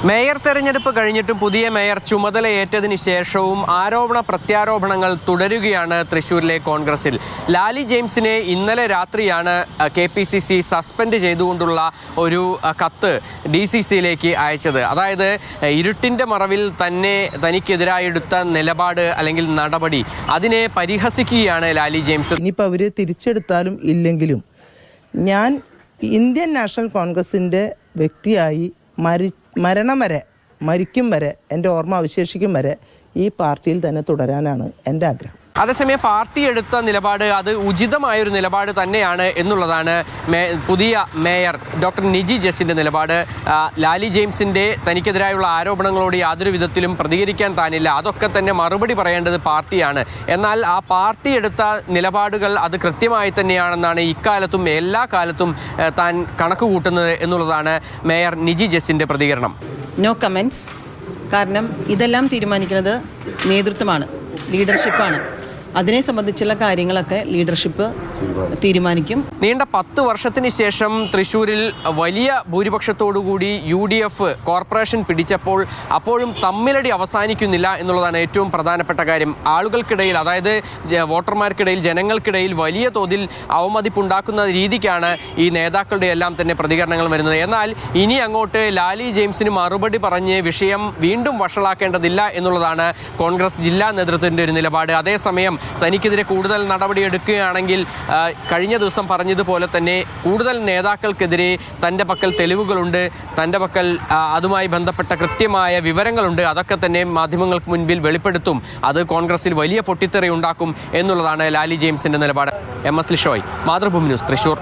Mayor തെരഞ്ഞെടുപ്പ് കഴിഞ്ഞിട്ടും പുതിയ മേയർ ചുമതലയേറ്റതിന് ശേഷവും ആരോപണ പ്രത്യാരോപണങ്ങൾ തുടരുകയാണ് തൃശ്ശൂരിലെ കോൺഗ്രസിൽ. ലാലി ജെയിംസിനെ ഇന്നലെ രാത്രിയാണ് KPCC സസ്പെൻഡ് ചെയ്തുകൊണ്ടുള്ള ഒരു കത്ത് DCCയിലേക്ക് അയച്ചത്. അതായത് ഇരുട്ടിൻ്റെ മറവിൽ തനിക്കെതിരായി എടുത്ത നിലപാട് അല്ലെങ്കിൽ നടപടി അതിനെ പരിഹസിക്കുകയാണ് ലാലി ജെയിംസ്. ഇനിയിപ്പോൾ അവർ തിരിച്ചെടുത്താലും ഇല്ലെങ്കിലും ഞാൻ ഇന്ത്യൻ നാഷണൽ കോൺഗ്രസിൻ്റെ വ്യക്തിയായി മരണം വരെ, മരിക്കും വരെ, എൻ്റെ ഓർമ്മ അവശേഷിക്കും വരെ ഈ പാർട്ടിയിൽ തന്നെ തുടരാനാണ് എൻ്റെ ആഗ്രഹം. അതേസമയം പാർട്ടി എടുത്ത നിലപാട് അത് ഉചിതമായൊരു നിലപാട് തന്നെയാണ് എന്നുള്ളതാണ് പുതിയ മേയർ ഡോക്ടർ നിജി ജസിൻ്റെ നിലപാട്. ലാലി ജെയിംസിൻ്റെ തനിക്കെതിരായുള്ള ആരോപണങ്ങളോട് യാതൊരു വിധത്തിലും പ്രതികരിക്കാൻ താനില്ല, അതൊക്കെ തന്നെ മറുപടി പറയേണ്ടത് പാർട്ടിയാണ്. എന്നാൽ ആ പാർട്ടി എടുത്ത നിലപാടുകൾ അത് കൃത്യമായി തന്നെയാണെന്നാണ് ഇക്കാലത്തും എല്ലാ കാലത്തും താൻ കണക്ക് കൂട്ടുന്നത് എന്നുള്ളതാണ് മേയർ നിജി ജസിൻ്റെ പ്രതികരണം. No comments. കാരണം ഇതെല്ലാം തീരുമാനിക്കുന്നത് നേതൃത്വമാണ്, ലീഡർഷിപ്പാണ്. അതിനെ സംബന്ധിച്ചുള്ള കാര്യങ്ങളൊക്കെ ലീഡർഷിപ്പ് തീരുമാനിക്കും. നീണ്ട 10 വർഷത്തിന് ശേഷം തൃശ്ശൂരിൽ വലിയ ഭൂരിപക്ഷത്തോടുകൂടി UDF കോർപ്പറേഷൻ പിടിച്ചപ്പോൾ അപ്പോഴും തമ്മിലടി അവസാനിക്കുന്നില്ല എന്നുള്ളതാണ് ഏറ്റവും പ്രധാനപ്പെട്ട കാര്യം. ആളുകൾക്കിടയിൽ, അതായത് വോട്ടർമാർക്കിടയിൽ, ജനങ്ങൾക്കിടയിൽ വലിയ തോതിൽ അവമതിപ്പുണ്ടാക്കുന്ന രീതിക്കാണ് ഈ നേതാക്കളുടെ എല്ലാം തന്നെ പ്രതികരണങ്ങൾ വരുന്നത്. എന്നാൽ ഇനി അങ്ങോട്ട് ലാലി ജെയിംസിന് മറുപടി പറഞ്ഞ് വിഷയം വീണ്ടും വഷളാക്കേണ്ടതില്ല എന്നുള്ളതാണ് കോൺഗ്രസ് ജില്ലാ നേതൃത്വത്തിൻ്റെ ഒരു നിലപാട്. അതേസമയം തനിക്കെതിരെ കൂടുതൽ നടപടിയെടുക്കുകയാണെങ്കിൽ കഴിഞ്ഞ ദിവസം പറഞ്ഞതുപോലെ തന്നെ കൂടുതൽ നേതാക്കൾക്കെതിരെ തൻ്റെ പക്കൽ തെളിവുകളുണ്ട്, തൻ്റെ പക്കൽ അതുമായി ബന്ധപ്പെട്ട കൃത്യമായ വിവരങ്ങളുണ്ട്, അതൊക്കെ തന്നെ മാധ്യമങ്ങൾക്ക് മുൻപിൽ വെളിപ്പെടുത്തും. അത് കോൺഗ്രസിൽ വലിയ പൊട്ടിത്തെറി ഉണ്ടാക്കും എന്നുള്ളതാണ് ലാലി ജെയിംസിൻ്റെ നിലപാട്. MS Lishoy, Mathrubhumi news, Thrissur.